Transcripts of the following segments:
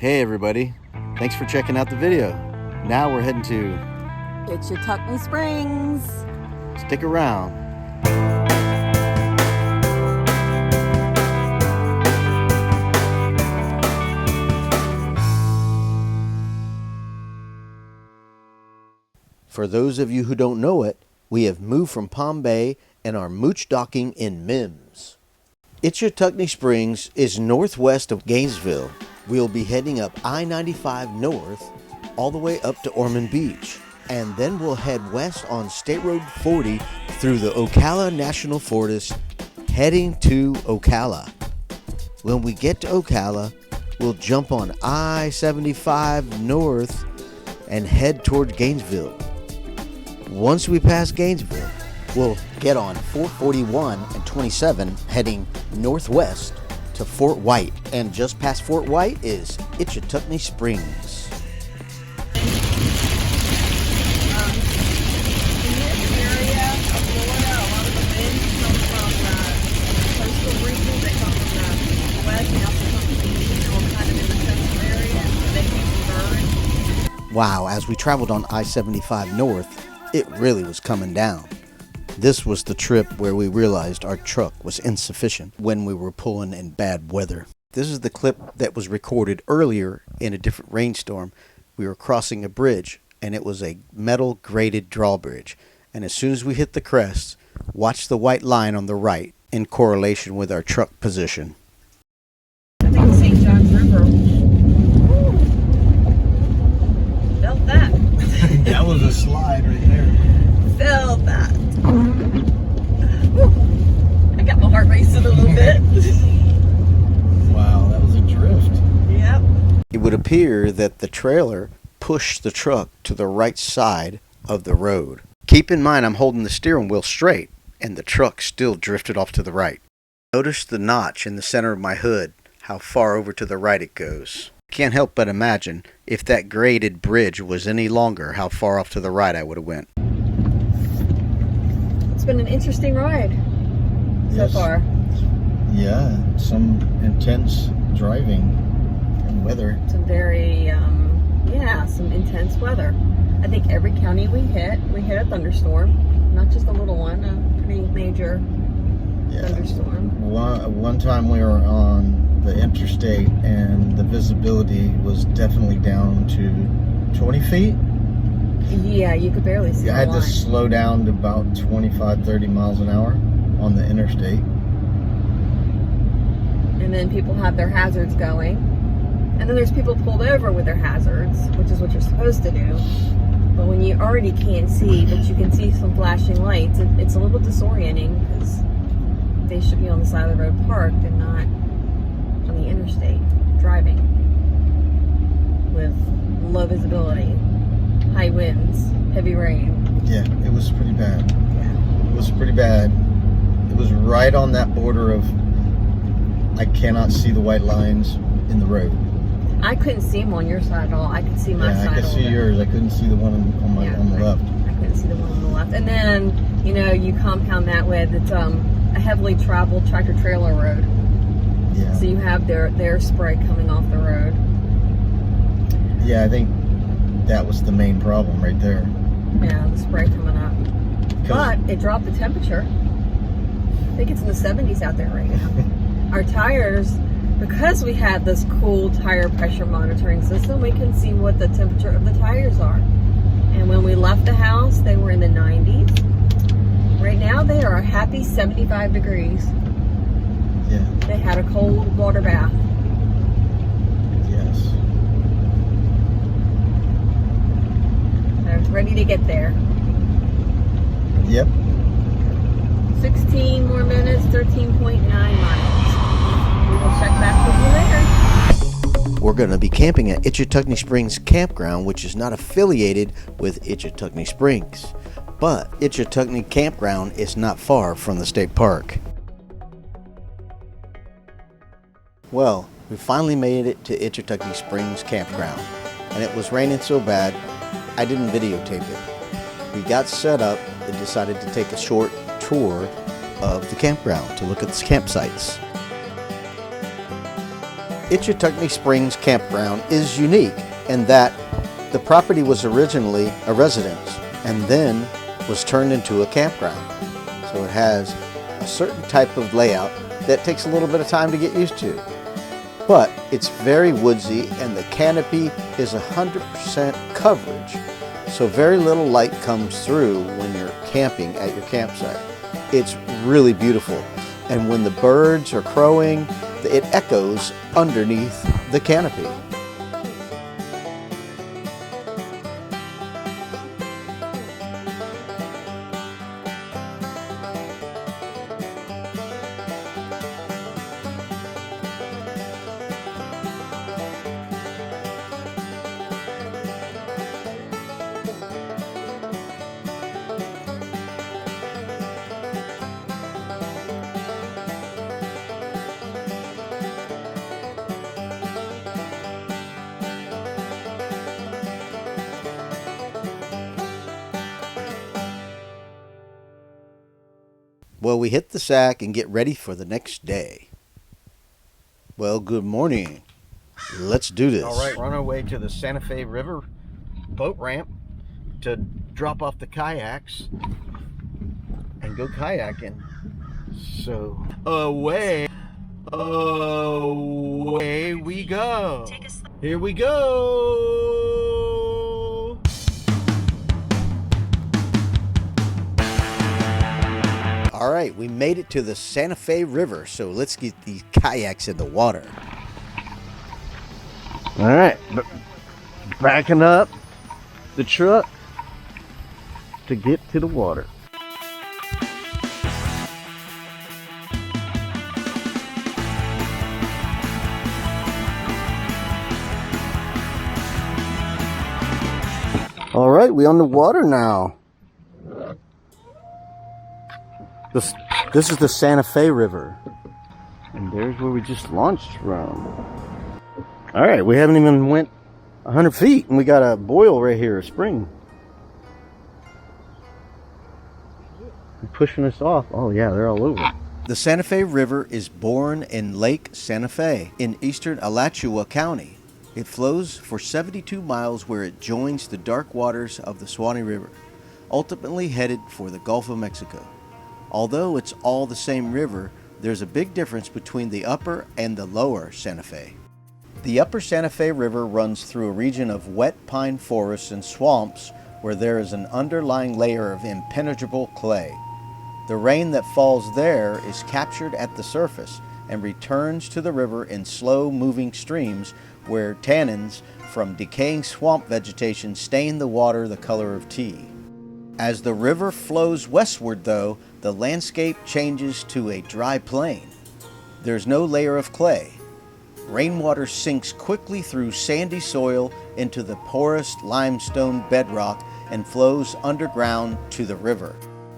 Hey everybody, thanks for checking out the video. Now we're heading to Ichetucknee Springs. Stick around. For those of you who don't know it, we have moved from Palm Bay and are mooch docking in Mims. Ichetucknee Springs is northwest of Gainesville. We'll be heading up I-95 north all the way up to Ormond Beach, and then we'll head west on State Road 40 through the Ocala National Forest, heading to Ocala. When we get to Ocala, we'll jump on I-75 north and head toward Gainesville. Once we pass Gainesville, we'll get on 441 and 27 heading northwest to Fort White, and just past Fort White is Ichetucknee Springs. In this area of Florida, a lot of the winds come from coastal regions. They come from the west and also come from the east, all kind of in the coastal area, so they can converge. Wow, as we traveled on I-75 north, it really was coming down. This was the trip where we realized our truck was insufficient when we were pulling in bad weather. This is the clip that was recorded earlier in a different rainstorm. We were crossing a bridge, and it was a metal graded drawbridge. And as soon as we hit the crest, watch the white line on the right in correlation with our truck position. I think St. John's River. Woo. Felt that. That was a slide right there. Felt that. Woo. I got my heart racing a little bit. Wow, that was a drift. Yep. It would appear that the trailer pushed the truck to the right side of the road. Keep in mind I'm holding the steering wheel straight, and the truck still drifted off to the right. Notice the notch in the center of my hood, how far over to the right it goes. Can't help but imagine if that graded bridge was any longer, how far off to the right I would have went. It's been an interesting ride so far. Yeah, some intense driving and weather. Some very, some intense weather. I think every county we hit a thunderstorm, not just a little one, a pretty major thunderstorm. One time we were on the interstate and the visibility was definitely down to 20 feet. Yeah, you could barely see the I had line. to slow down to about 25, 30 miles an hour on the interstate. And then people have their hazards going. And then there's people pulled over with their hazards, which is what you're supposed to do. But when you already can't see, but you can see some flashing lights, it's a little disorienting because they should be on the side of the road parked and not on the interstate driving with low visibility, high winds, heavy rain. Yeah, it was pretty bad. Yeah. It was pretty bad. It was right on that border of I cannot see the white lines in the road. I couldn't see them on your side at all. I could see my side. I could see yours. I couldn't see the one on the left. I couldn't see the one on the left. And then, you compound that with it's a heavily traveled tractor trailer road. Yeah. So you have their spray coming off the road. Yeah, I think that was the main problem right there. Yeah, the spray coming up. But it dropped the temperature. I think it's in the 70s out there right now. Our tires, because we had this cool tire pressure monitoring system, we can see what the temperature of the tires are. And when we left the house, they were in the 90s. Right now, they are a happy 75 degrees. Yeah. They had a cold water bath. Yes. They're ready to get there. Yep. 16 more minutes, 13.9 miles. We will check back with you later. We're going to be camping at Ichetucknee Springs Campground, which is not affiliated with Ichetucknee Springs. But Ichetucknee Campground is not far from the state park. Well, we finally made it to Ichetucknee Springs Campground, and it was raining so bad I didn't videotape it. We got set up and decided to take a short tour of the campground to look at the campsites. Ichetucknee Springs Campground is unique in that the property was originally a residence and then was turned into a campground. So it has a certain type of layout that takes a little bit of time to get used to. But it's very woodsy and the canopy is 100% coverage. So very little light comes through when you're camping at your campsite. It's really beautiful. And when the birds are crowing, it echoes underneath the canopy. Well, we hit the sack and get ready for the next day. Well, good morning. Let's do this. All right, we're on our way to the Santa Fe River boat ramp to drop off the kayaks and go kayaking. So, away we go. Here we go. All right, we made it to the Santa Fe River, so let's get these kayaks in the water. All right, backing up the truck to get to the water. All right, we on the water now. This is the Santa Fe River. And there's where we just launched from. All right, we haven't even went 100 feet and we got a boil right here, a spring. They're pushing us off. Oh yeah, they're all over. The Santa Fe River is born in Lake Santa Fe in eastern Alachua County. It flows for 72 miles where it joins the dark waters of the Suwannee River, ultimately headed for the Gulf of Mexico. Although it's all the same river, there's a big difference between the upper and the lower Santa Fe. The upper Santa Fe River runs through a region of wet pine forests and swamps where there is an underlying layer of impenetrable clay. The rain that falls there is captured at the surface and returns to the river in slow-moving streams where tannins from decaying swamp vegetation stain the water the color of tea. As the river flows westward, though, the landscape changes to a dry plain. There's no layer of clay. Rainwater sinks quickly through sandy soil into the porous limestone bedrock and flows underground to the river.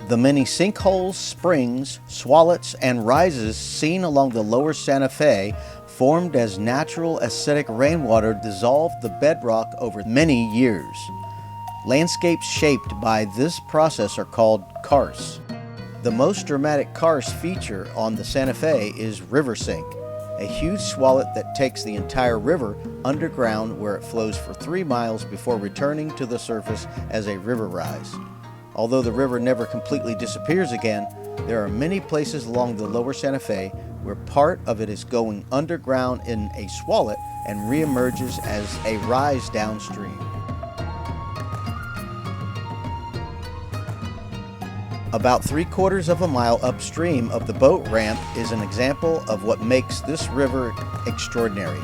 The many sinkholes, springs, swallets, and rises seen along the lower Santa Fe formed as natural acidic rainwater dissolved the bedrock over many years. Landscapes shaped by this process are called karsts. The most dramatic karst feature on the Santa Fe is River Sink, a huge swallet that takes the entire river underground where it flows for 3 miles before returning to the surface as a river rise. Although the river never completely disappears again, there are many places along the lower Santa Fe where part of it is going underground in a swallet and reemerges as a rise downstream. About 3/4 of a mile upstream of the boat ramp is an example of what makes this river extraordinary.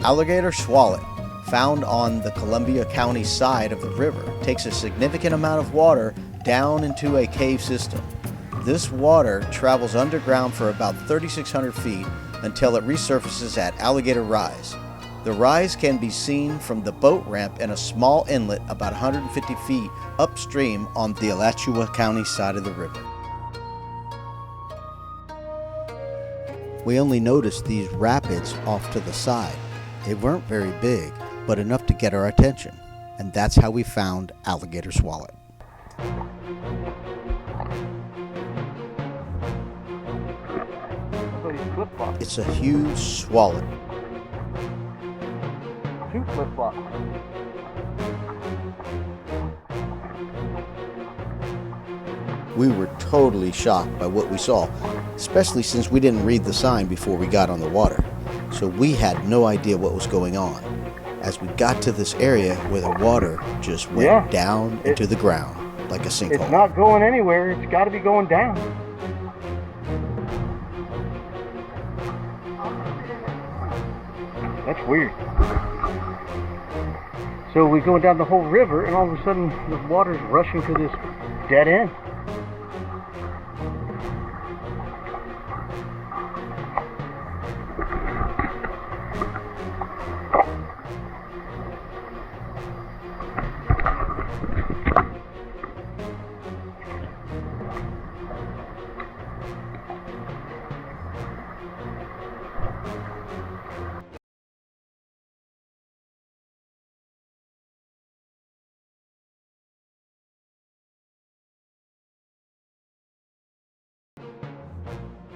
Alligator Swallet, found on the Columbia County side of the river, takes a significant amount of water down into a cave system. This water travels underground for about 3,600 feet until it resurfaces at Alligator Rise. The rise can be seen from the boat ramp in a small inlet about 150 feet upstream on the Alachua County side of the river. We only noticed these rapids off to the side. They weren't very big, but enough to get our attention, and that's how we found Alligator Swallet. It's a huge swallet. 2 flip-flops. We were totally shocked by what we saw, especially since we didn't read the sign before we got on the water. So we had no idea what was going on. As we got to this area where the water just went down into the ground like a sinkhole. It's not going anywhere. It's got to be going down. That's weird. So we're going down the whole river, and all of a sudden the water's rushing to this dead end.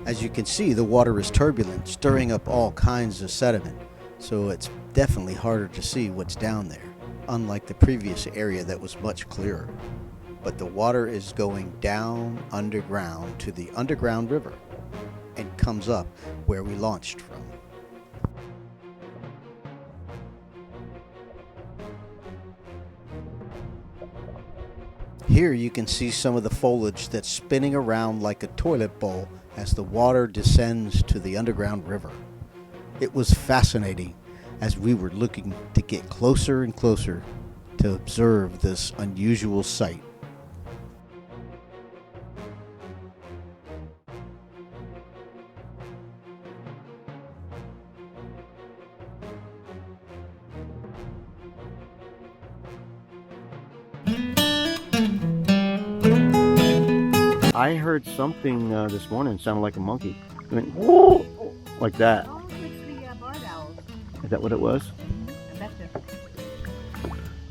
As you can see, the water is turbulent, stirring up all kinds of sediment, so it's definitely harder to see what's down there, unlike the previous area that was much clearer. But the water is going down underground to the underground river and comes up where we launched from. Here you can see some of the foliage that's spinning around like a toilet bowl as the water descends to the underground river. It was fascinating as we were looking to get closer and closer to observe this unusual sight. I heard something this morning sounded like a monkey. I mean, whoa, like that. Oh, it's the barred owls. Is that what it was? I betcha.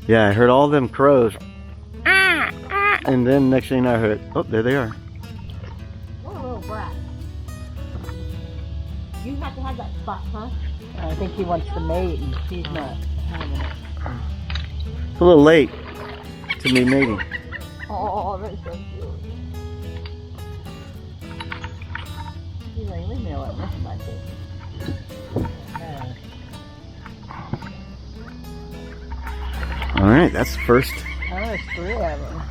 Yeah, I heard all them crows. And then next thing I heard, oh, there they are. What a little brat. You have to have that spot, huh? I think he wants to mate and she's not having it. It's a little late to me mating. Oh, that's so cute. He's like, leave me alone. This is my face. All right, that's the first. Oh, there's 3 of them.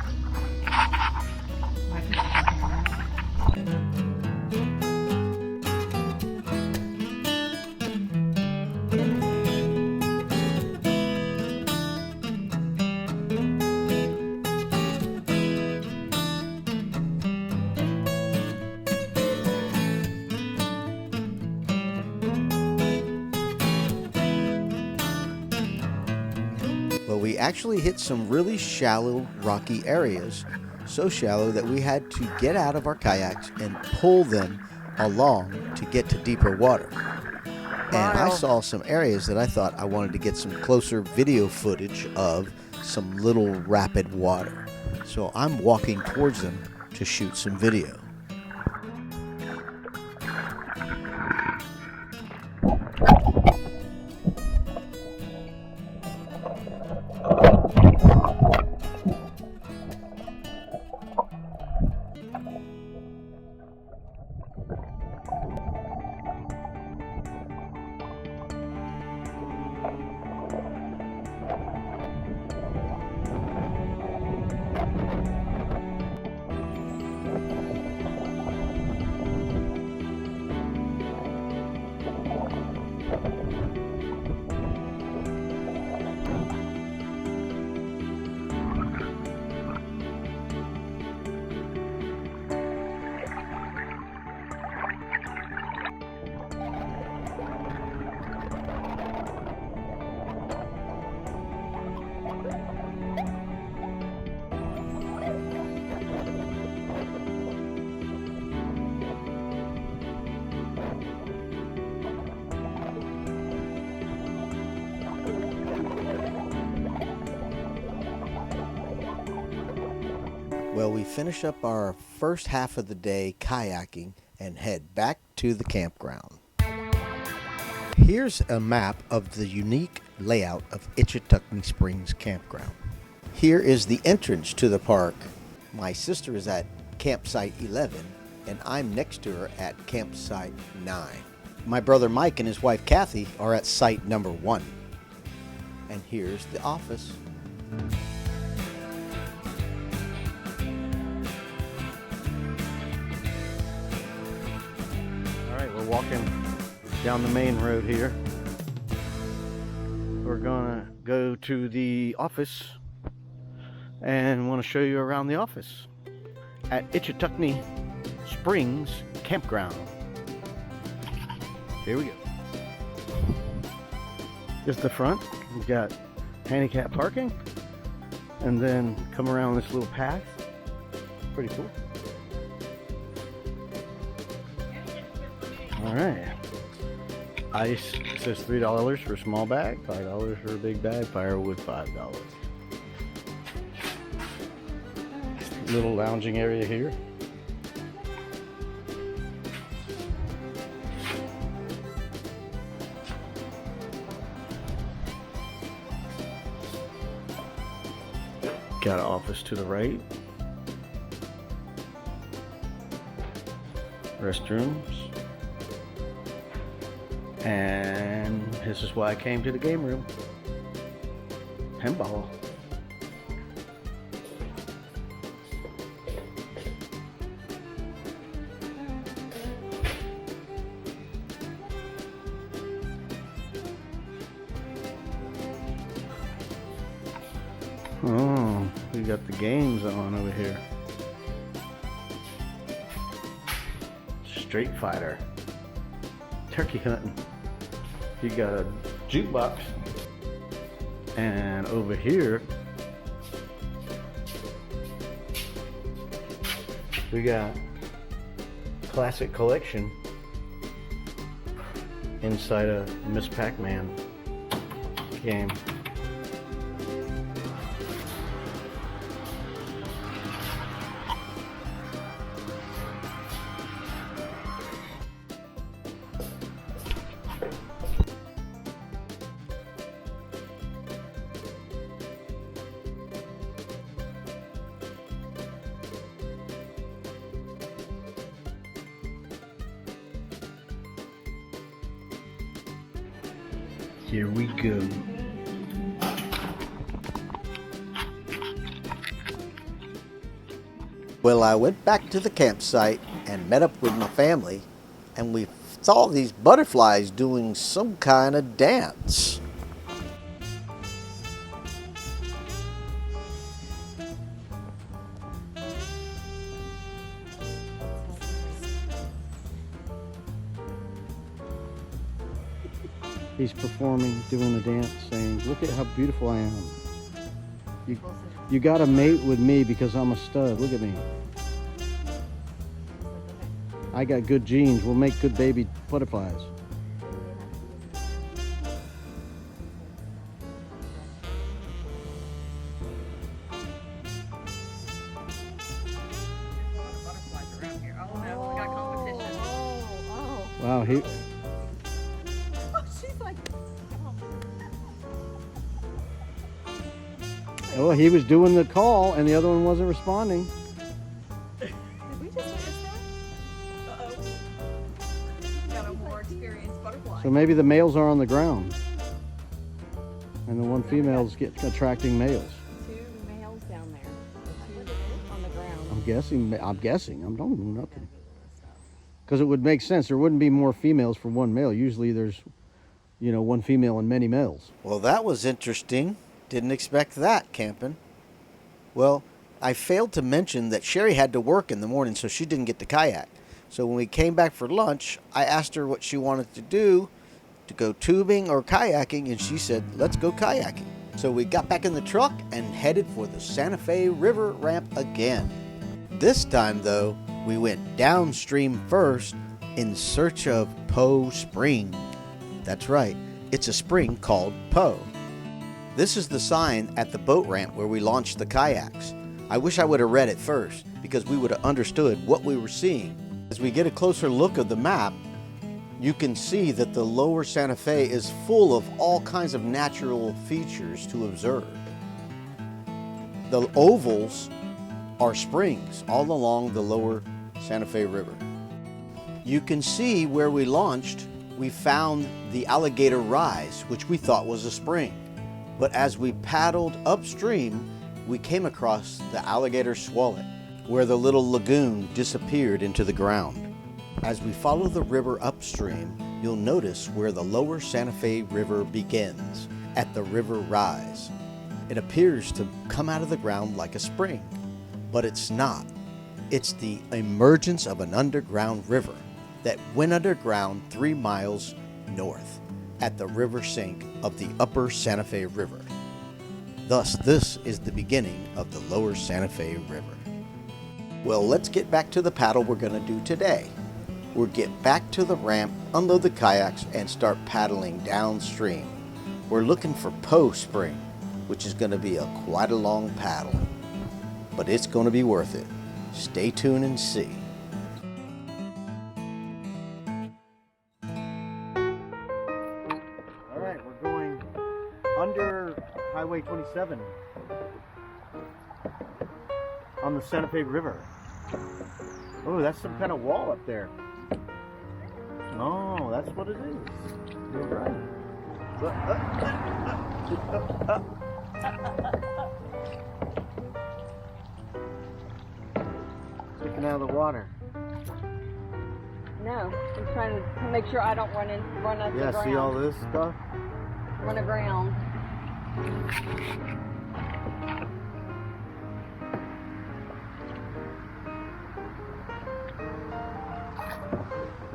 Well, we actually hit some really shallow, rocky areas, so shallow that we had to get out of our kayaks and pull them along to get to deeper water. And I saw some areas that I thought I wanted to get some closer video footage of some little rapid water. So I'm walking towards them to shoot some video. Well, we finish up our first half of the day kayaking and head back to the campground. Here's a map of the unique layout of Ichetucknee Springs Campground. Here is the entrance to the park. My sister is at campsite 11, and I'm next to her at campsite 9. My brother Mike and his wife Kathy are at site number 1. And here's the office. All right, we're walking down the main road here. We're gonna go to the office and want to show you around the office at Ichetucknee Springs Campground. Here we go. Here's the front. We've got handicap parking, and then come around this little path. Pretty cool. All right. Ice says $3 for a small bag, $5 for a big bag. Firewood $5. Little lounging area here. Got an office to the right. Restrooms. And this is why I came to the game room. Pinball. Oh, we got the games on over here. Street Fighter. Turkey hunting. You got a jukebox. And over here, we got classic collection inside a Miss Pac-Man game. Here we go. Well, I went back to the campsite and met up with my family, and we saw these butterflies doing some kind of dance. He's performing, doing a dance, saying, "Look at how beautiful I am. You gotta mate with me because I'm a stud. Look at me. I got good genes. We'll make good baby butterflies." Wow, he... Oh, he was doing the call and the other one wasn't responding. Did we just miss that? Uh-oh. Got a more experienced butterfly. So maybe the males are on the ground. And the one female's attracting males. Two males down there. Two on the ground. I'm guessing. I don't know nothing. Because it would make sense. There wouldn't be more females for one male. Usually there's, one female and many males. Well, that was interesting. Didn't expect that, camping. Well, I failed to mention that Sherry had to work in the morning, so she didn't get to kayak. So when we came back for lunch, I asked her what she wanted to do, to go tubing or kayaking, and she said, "Let's go kayaking." So we got back in the truck and headed for the Santa Fe River ramp again. This time, though, we went downstream first in search of Poe Spring. That's right, it's a spring called Poe. This is the sign at the boat ramp where we launched the kayaks. I wish I would have read it first, because we would have understood what we were seeing. As we get a closer look of the map, You can see that the lower Santa Fe is full of all kinds of natural features to observe. The ovals are springs all along the lower Santa Fe River. You can see where we launched, we found the Alligator Rise, which we thought was a spring. But as we paddled upstream, we came across the Alligator Swallet, where the little lagoon disappeared into the ground. As we follow the river upstream, you'll notice where the lower Santa Fe River begins, at the River Rise. It appears to come out of the ground like a spring, but it's not. It's the emergence of an underground river that went underground 3 miles north at the river sink of the upper Santa Fe River. Thus, this is the beginning of the lower Santa Fe River. Well, let's get back to the paddle we're going to do today. We'll get back to the ramp, unload the kayaks, and start paddling downstream. We're looking for Poe Spring, which is going to be quite a long paddle, but it's going to be worth it. Stay tuned and see. All right, we're going under Highway 27 on the Santa Fe River. Oh, that's some kind of wall up there. Oh, that's what it is. You're right. Sticking out of the water. No, I'm trying to make sure I don't run up the ground. Yeah, see all this stuff? Run aground.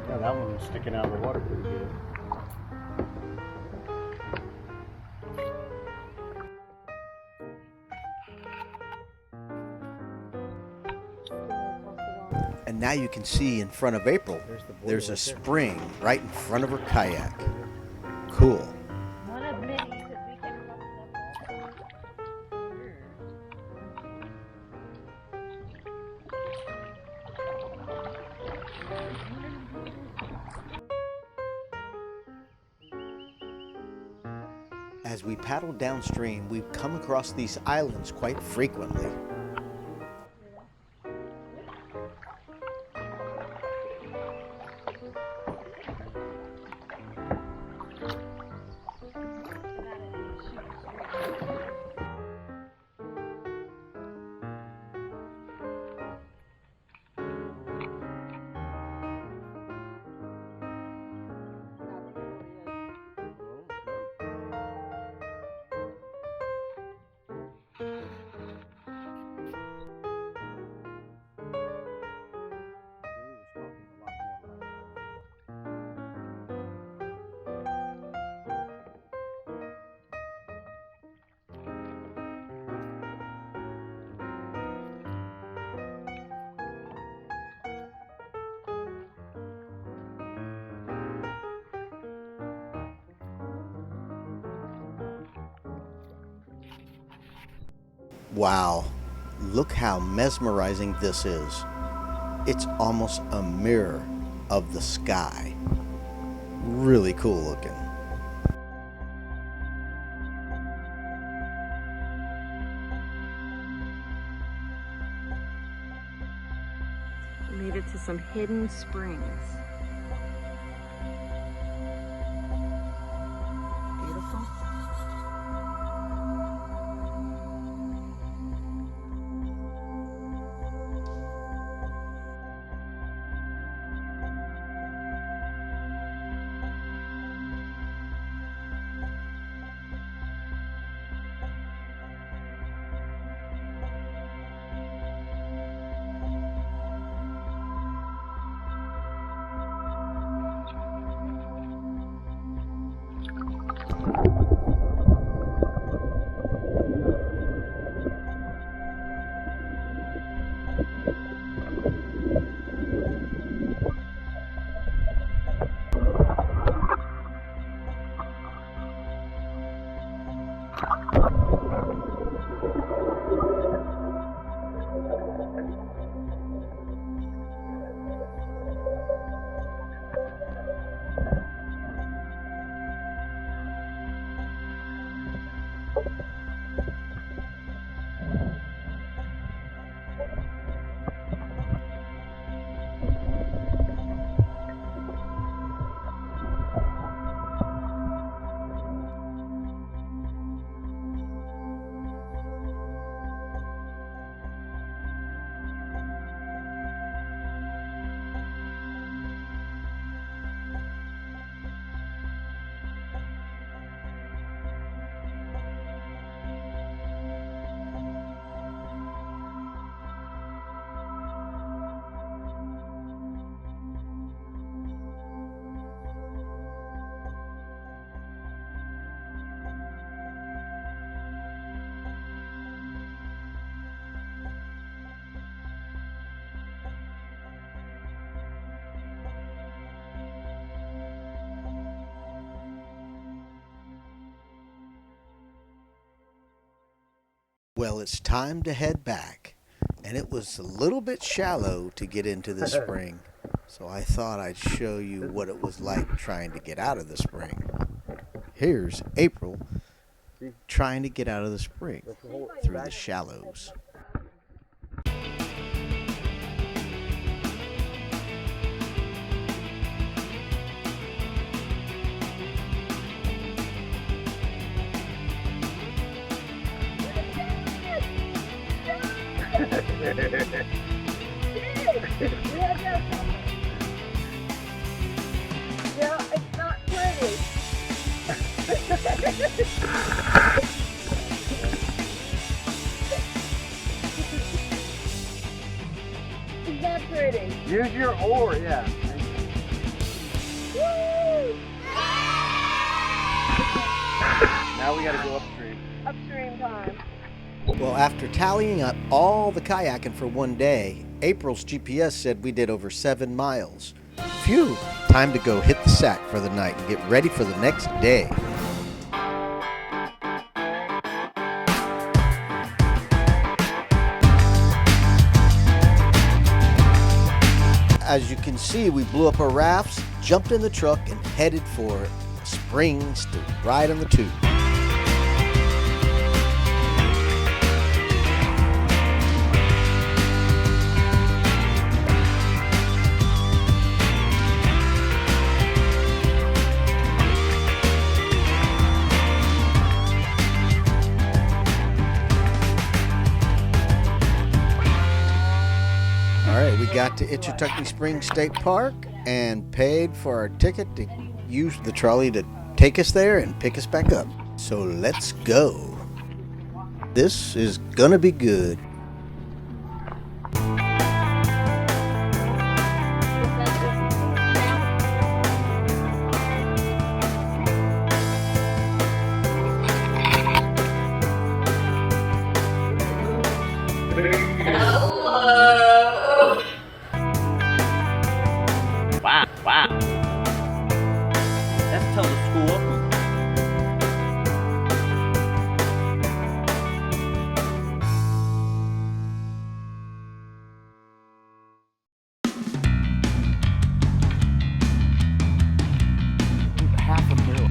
Yeah, that one was sticking out of the water pretty good. And now you can see in front of April, there's a spring right in front of her kayak. Cool. One of many that we can look up. As we paddle downstream, we've come across these islands quite frequently. Wow, look how mesmerizing this is. It's almost a mirror of the sky. Really cool looking. We made it to some hidden springs. Beautiful. Well, it's time to head back, and it was a little bit shallow to get into the spring, so I thought I'd show you what it was like trying to get out of the spring. Here's April trying to get out of the spring through the shallows. Yeah, it's not pretty. It's not pretty. Use your oar, yeah. Woo! Now we gotta go upstream. Upstream time. Well, after tallying up all the kayaking for one day, April's GPS said we did over 7 miles. Phew! Time to go hit the sack for the night and get ready for the next day. As you can see, we blew up our rafts, jumped in the truck, and headed for Springs to ride on the tube. We got to Ichetucknee Springs State Park and paid for our ticket to use the trolley to take us there and pick us back up. So let's go. This is gonna be good. Wow. That's till the school. Half a mil.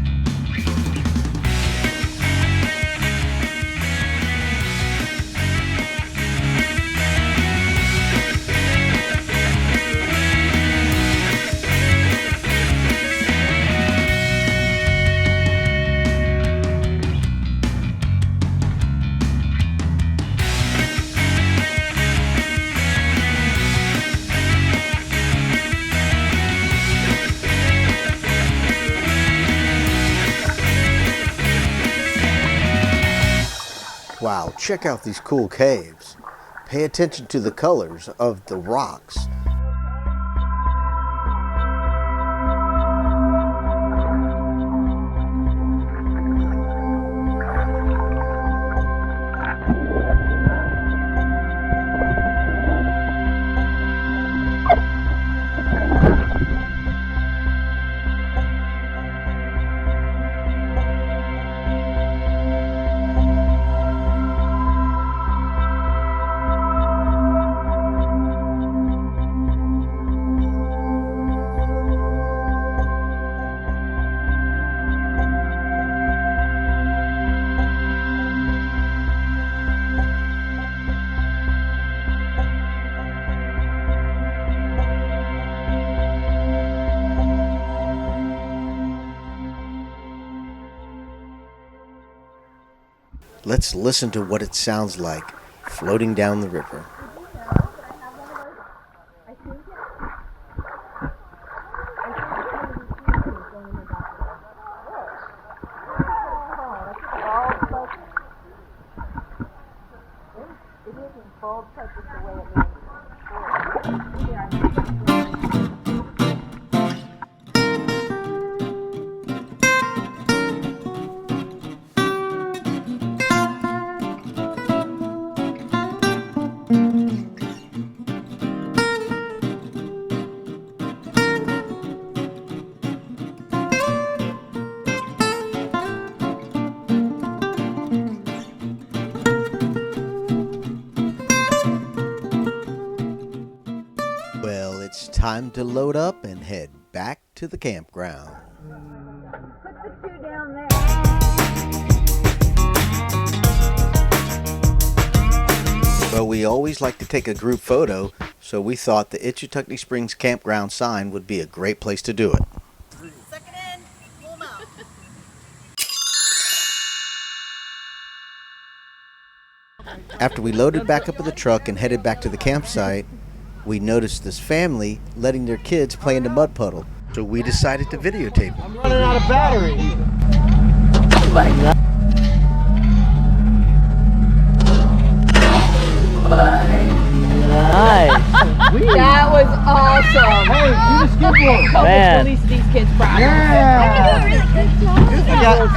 Wow, check out these cool caves. Pay attention to the colors of the rocks. Let's listen to what it sounds like floating down the river. Well, it's time to load up and head back to the campground. Put the two down there. Well, we always like to take a group photo, so we thought the Ichetucknee Springs campground sign would be a great place to do it. Suck it in, pull 'em out. After we loaded back up in the truck and headed back to the campsite, we noticed this family letting their kids play in the mud puddle, so we decided to videotape it. I'm running out of battery. Nice. That was awesome. Hey, do the skateboard. Man. Police these kids proud. Yeah.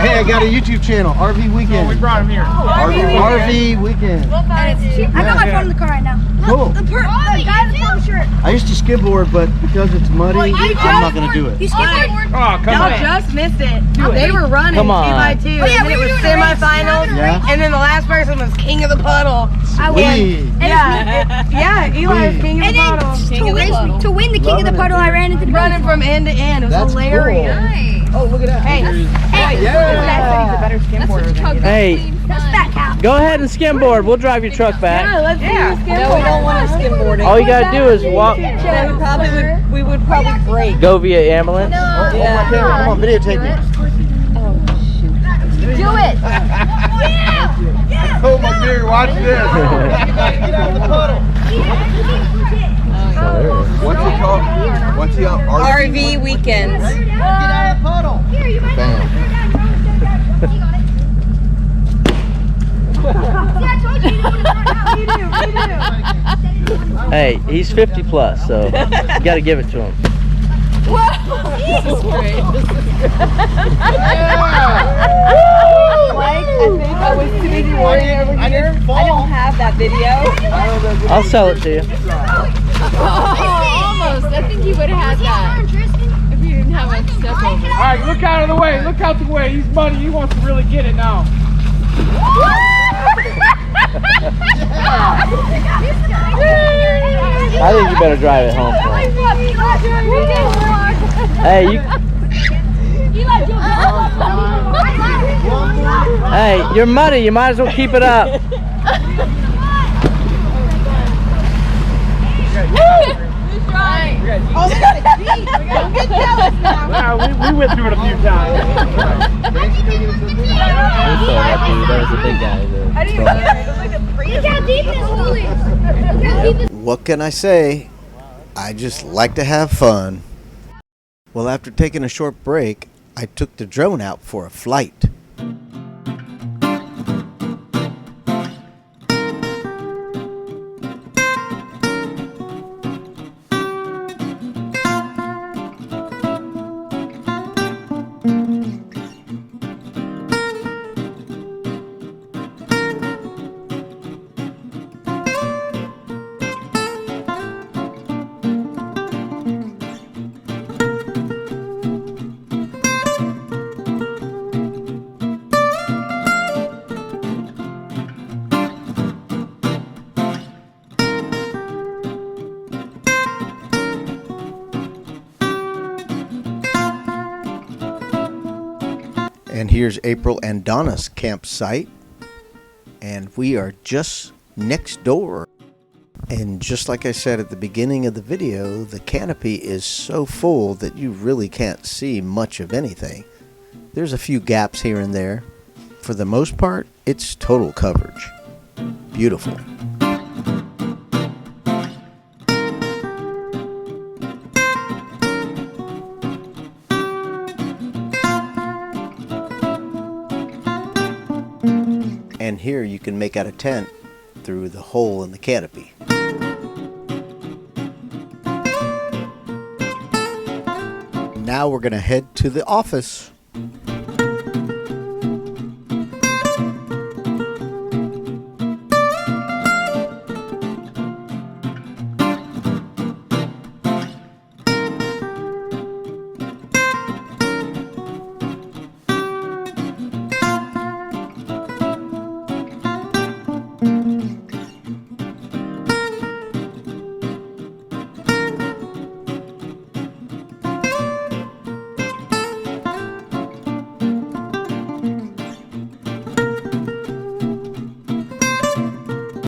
I got a YouTube channel, RV Weekend. We brought him here. RV Weekend. And it's cheap. I got my phone in the car right now. Cool. The guy in the purple shirt. I used to skidboard, but because it's muddy, I'm not gonna do it. You skateboard? Oh, come Y'all on. just missed it. They were running Come on. 2x2, Oh, yeah, and then we it were was doing a race. semifinals, Yeah. and then the last person was king of the puddle. I won. Sweet. Yeah, Eli was king of And the then puddle. to win the king of the puddle, I ran into the Running from end to end. It was That's hilarious. cool. Oh, look at that. Hey, Yeah. he's a better skimboarder than you. Hey, That's fat cow. go ahead and skimboard. We'll drive your truck back. Let's do skimboard. No, we don't want to skimboarding. All you gotta do is walk. Yeah, we would probably break. Go via ambulance. Oh, my camera. Come on, videotape me. Do it. Oh, my dear, watch this. Get out of the puddle. What's he called? What's he on? RV weekends. Get out of the puddle. Here, you might Bam. Hey, he's 50 plus, so you gotta give it to him. Jesus Christ. Mike, I think I was too busy running over here. I don't have that video. I'll sell it to you. Almost. I think he would have had that if you didn't have a step over. All right, look out of the way. Look out the way. He's money. He wants to really get it now. I think you better drive it home for him. Hey, hey, your money. You might as well keep it up. Yeah, we went through it a few times. That was a big guy. I didn't even hear it. It was like a three. Look how deep this hole is. Look how deep this. What can I say? I just like to have fun. Well, after taking a short break, I took the drone out for a flight. And here's April and Donna's campsite. And we are just next door. And just like I said at the beginning of the video, the canopy is so full that you really can't see much of anything. There's a few gaps here and there. For for the most part, it's total coverage. Beautiful. And here you can make out a tent through the hole in the canopy. Now we're going to head to the office.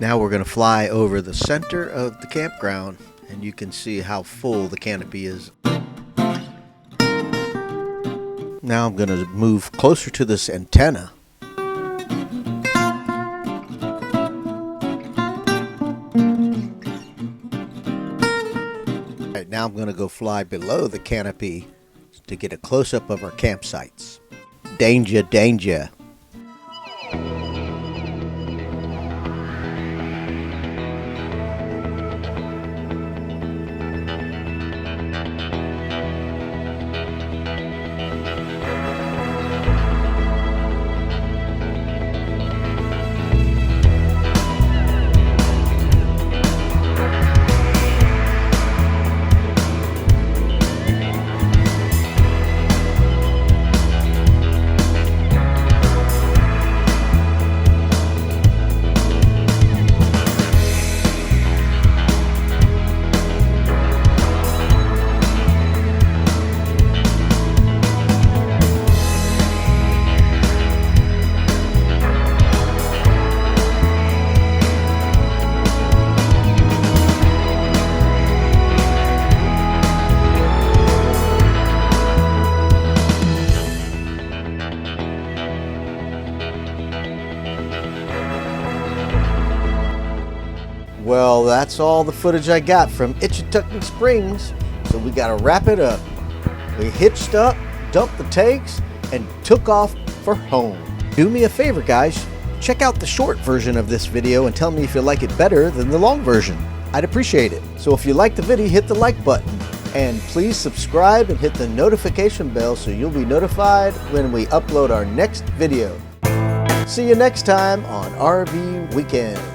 Now we're going to fly over the center of the campground, and you can see how full the canopy is. Now I'm going to move closer to this antenna. Alright, now I'm going to go fly below the canopy to get a close-up of our campsites. Danger, danger. Well, that's all the footage I got from Ichetucknee Springs, so we gotta wrap it up. We hitched up, dumped the tanks, and took off for home. Do me a favor, guys. Check out the short version of this video and tell me if you like it better than the long version. I'd appreciate it. So if you like the video, hit the like button. And please subscribe and hit the notification bell so you'll be notified when we upload our next video. See you next time on RV Weekend.